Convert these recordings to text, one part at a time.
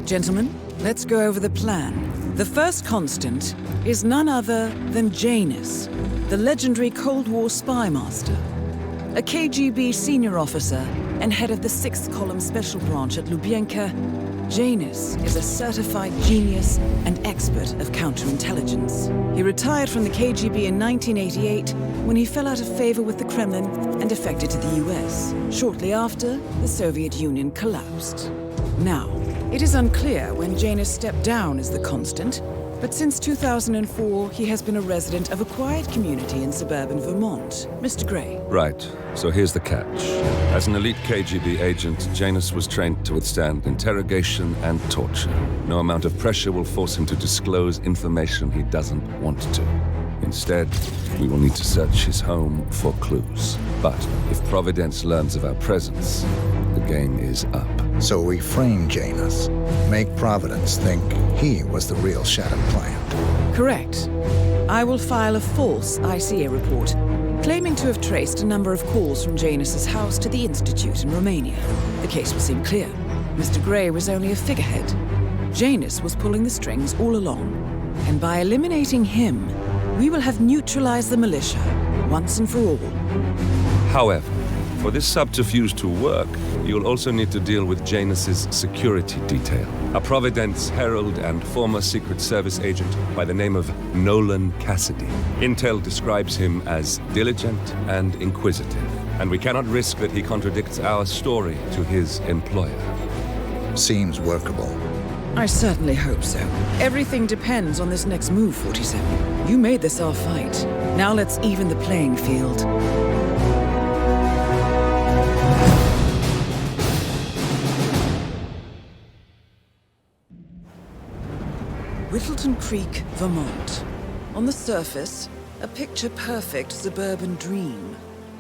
Gentlemen, let's go over the plan. The first constant is none other than Janus, the legendary Cold War spy master. A KGB senior officer and head of the 6th Column Special Branch at Lubyanka, Janus is a certified genius and expert of counterintelligence. He retired from the KGB in 1988 when he fell out of favor with the Kremlin and defected to the US. Shortly after, the Soviet Union collapsed. Now, it is unclear when Janus stepped down as the constant, but since 2004, he has been a resident of a quiet community in suburban Vermont. Mr. Gray. Right. So here's the catch. As an elite KGB agent, Janus was trained to withstand interrogation and torture. No amount of pressure will force him to disclose information he doesn't want to. Instead, we will need to search his home for clues. But if Providence learns of our presence, the game is up. So we frame Janus, make Providence think he was the real shattered plant. Correct. I will file a false ICA report, claiming to have traced a number of calls from Janus's house to the Institute in Romania. The case will seem clear. Mr. Gray was only a figurehead. Janus was pulling the strings all along. And by eliminating him, we will have neutralized the militia, once and for all. However, for this subterfuge to work, you'll also need to deal with Janus's security detail. A Providence herald and former Secret Service agent by the name of Nolan Cassidy. Intel describes him as diligent and inquisitive, and we cannot risk that he contradicts our story to his employer. Seems workable. I certainly hope so. Everything depends on this next move, 47. You made this our fight. Now let's even the playing field. Whittleton Creek, Vermont. On the surface, a picture-perfect suburban dream.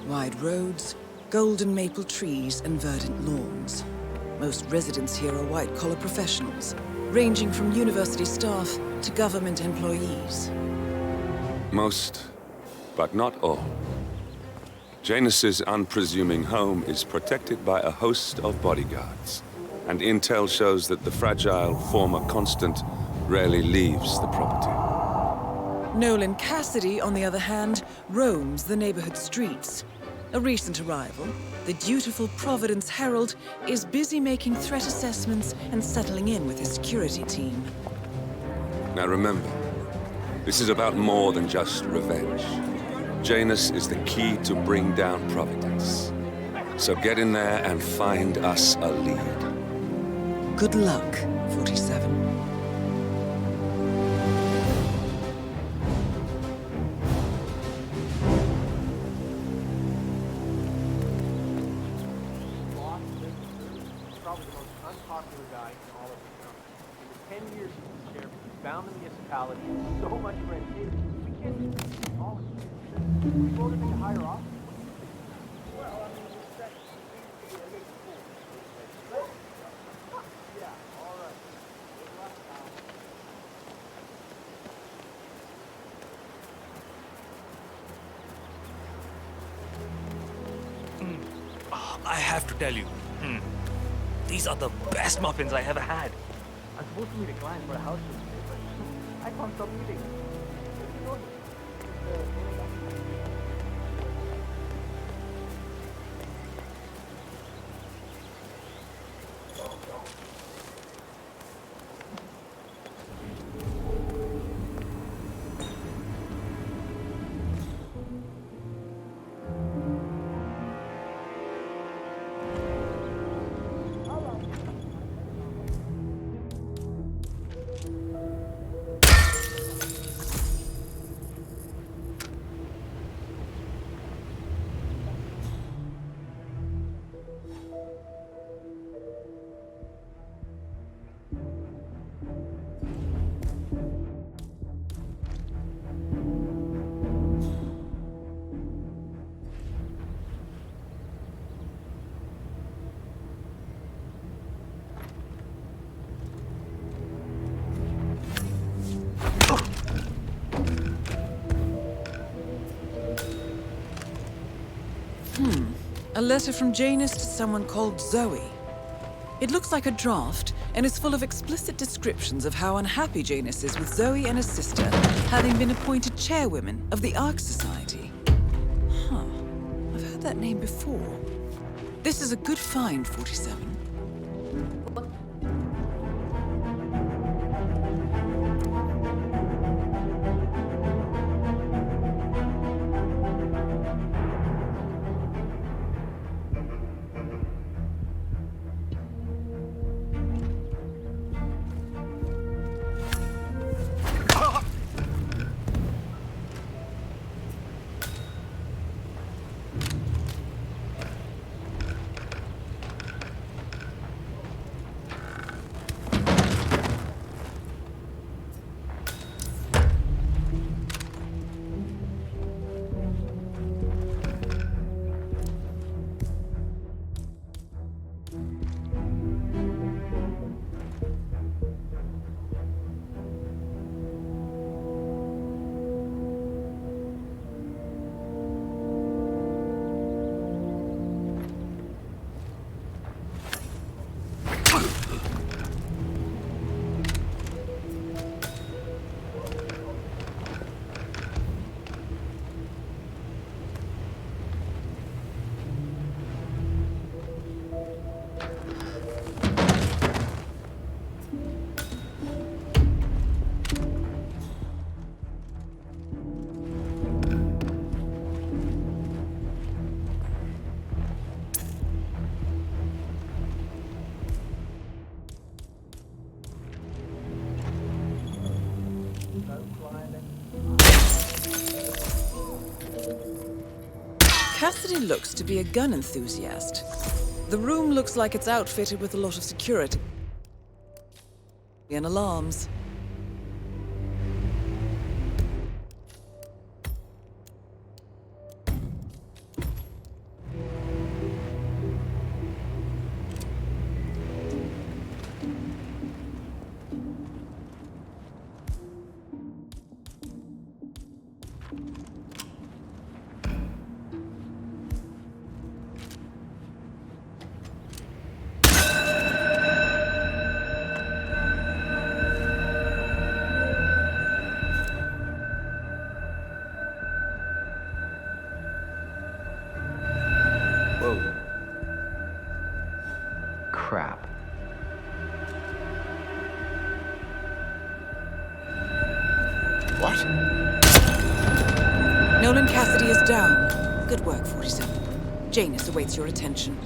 Wide roads, golden maple trees, and verdant lawns. Most residents here are white-collar professionals, ranging from university staff to government employees. Most, but not all. Janus's unpresuming home is protected by a host of bodyguards, and intel shows that the fragile former constant rarely leaves the property. Nolan Cassidy, on the other hand, roams the neighborhood streets. A recent arrival, the dutiful Providence Herald is busy making threat assessments and settling in with his security team. Now remember, this is about more than just revenge. Janus is the key to bring down Providence. So get in there and find us a lead. Good luck, 47. Probably the most unpopular guy in all of the county. In the 10 years he's been chairman, he's bound the municipality with so much red tape, we can't even polish it. We voted him to higher office. Well, I mean, it's that easy. Yeah, all right. Good luck, pal. I have to tell you, these are the best muffins I ever had. I'm supposed to meet a client for a house show today, but I can't stop eating. A letter from Janus to someone called Zoe. It looks like a draft and is full of explicit descriptions of how unhappy Janus is with Zoe and her sister having been appointed chairwomen of the Ark Society. Huh. I've heard that name before. This is a good find, 47. Cassidy looks to be a gun enthusiast. The room looks like it's outfitted with a lot of security and alarms. Crap. What? Nolan Cassidy is down. Good work, 47. Janus awaits your attention.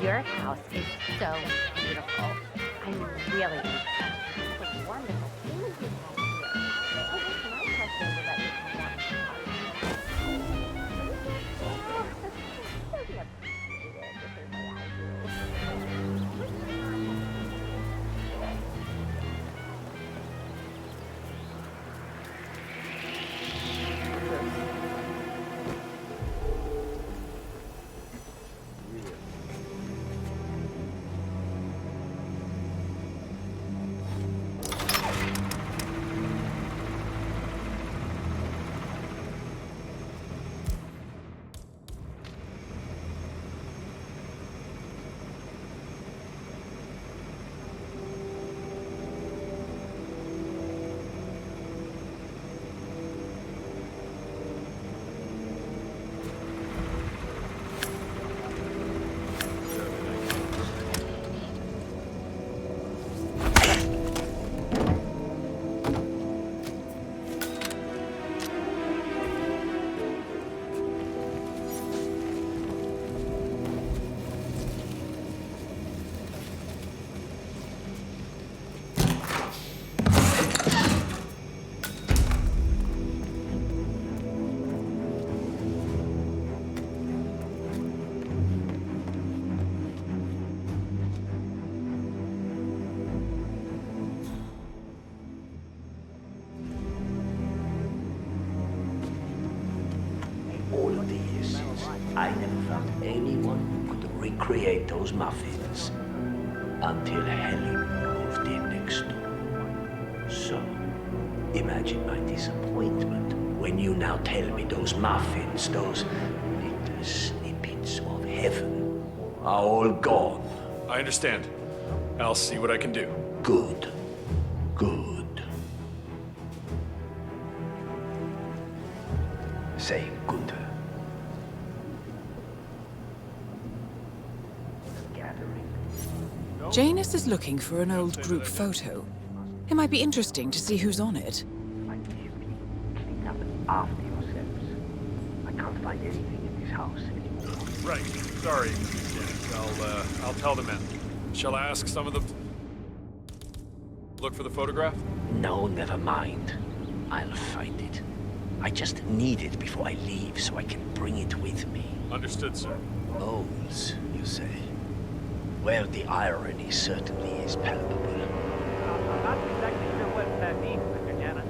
Your house is so beautiful. I'm really impressed. What wonderful things you have here. I wish my husband would let me come down and He'll be appreciated if they say I do. I never found anyone who could recreate those muffins until Helen moved in next door. So, imagine my disappointment when you now tell me those muffins, those little snippets of heaven, are all gone. I understand. I'll see what I can do. Good. Good. Say, Gunther. Gathering. Janus is looking for an old group photo. It might be interesting to see who's on it. Like these people clean up after yourselves. I can't find anything in this house anymore. Right. Sorry, Mrs. Janice. I'll tell the men. Shall I ask some of them? Look for the photograph? No, never mind. I'll find it. I just need it before I leave so I can bring it with me. Understood, sir. Moles, you say? Well, the irony certainly is palpable. I'm not exactly sure what that means, Mr. Janus,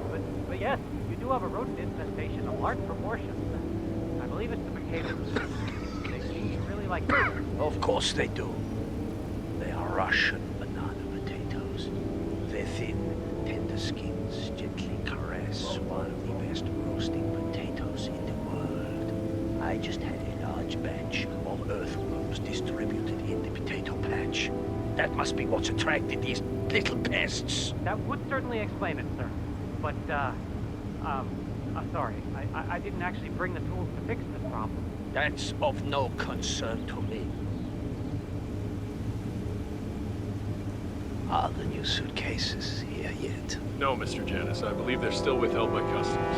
but yes, you do have a rodent infestation of large proportions. I believe it's the potatoes. They seem to really like it. Of course they do. They are Russian banana potatoes. Their thin, tender skins gently caress one of the best roasting potatoes in the world. I just had a large batch of earthworms distributed in the potato patch. That must be what's attracted these little pests. That would certainly explain it, sir. But, sorry. I didn't actually bring the tools to fix this problem. That's of no concern to me. Are the new suitcases here yet? No, Mr. Janice. I believe they're still withheld by customs.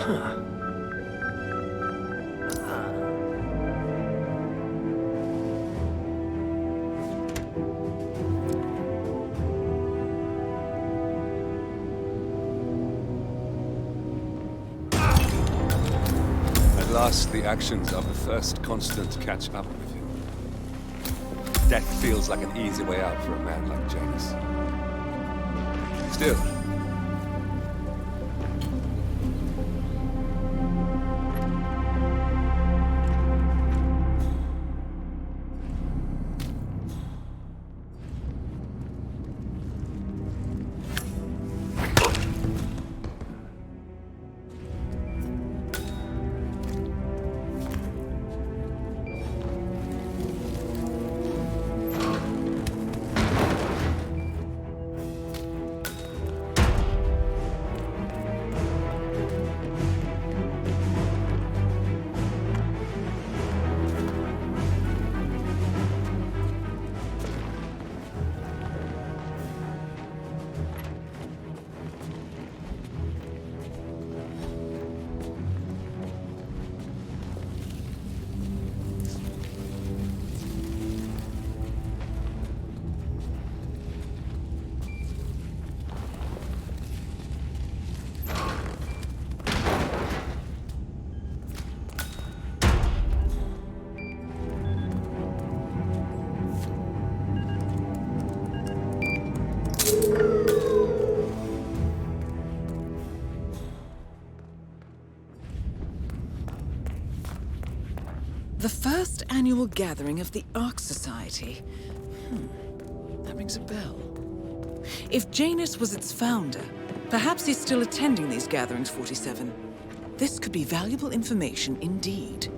At last, the actions of the first constant catch up with him. Death feels like an easy way out for a man like Janus. Still, The first annual gathering of the Ark Society. That rings a bell. If Janus was its founder, perhaps he's still attending these gatherings, 47. This could be valuable information indeed.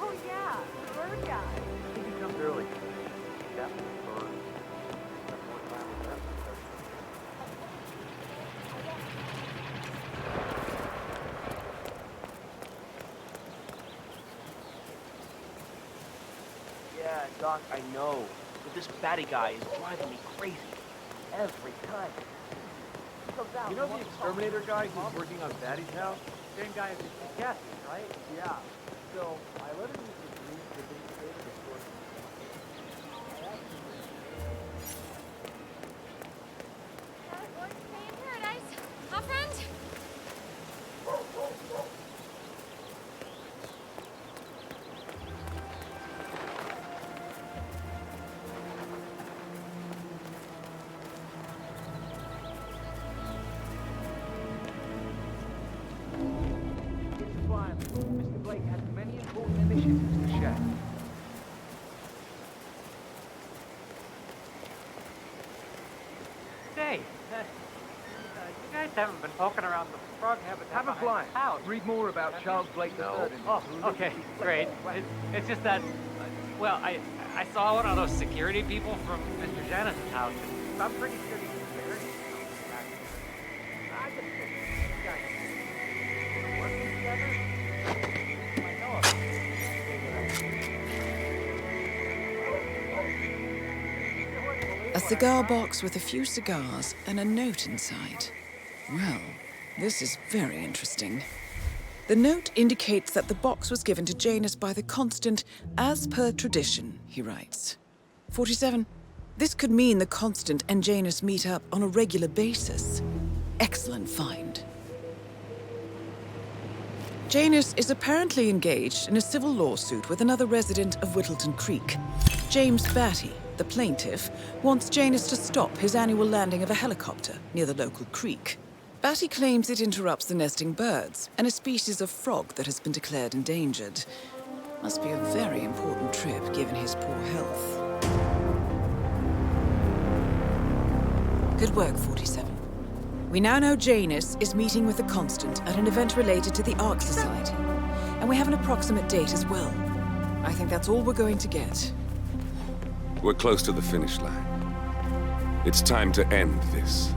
Oh, yeah, the bird guy. I think he comes early. Captain Bird. That's more time with them. Yeah, Doc, I know. But this batty guy is driving me crazy. Every time. You know the exterminator guy who's working on Batty's house? Same guy as the captain, right? Yeah. So, I let him use the green to dictate the source. Going to stay in paradise, huh, friend? It's fine. Mr. Blake has many important initiatives to share. Say, you guys haven't been poking around the frog habitat Have a behind blind. the house. Read more about Charles Blake III. Oh, okay, great. It's just that, well, I saw one of those security people from Mr. Janus' house. And I'm pretty sure he's buried. I just think you guys are working together. I know A cigar box with a few cigars and a note inside. Well, this is very interesting. The note indicates that the box was given to Janus by the Constant as per tradition, he writes. 47. This could mean the Constant and Janus meet up on a regular basis. Excellent find. Janus is apparently engaged in a civil lawsuit with another resident of Whittleton Creek. James Batty, the plaintiff, wants Janus to stop his annual landing of a helicopter near the local creek. Batty claims it interrupts the nesting birds and a species of frog that has been declared endangered. Must be a very important trip given his poor health. Good work, 47. We now know Janus is meeting with the Constant at an event related to the Ark Society, and we have an approximate date as well. I think that's all we're going to get. We're close to the finish line. It's time to end this.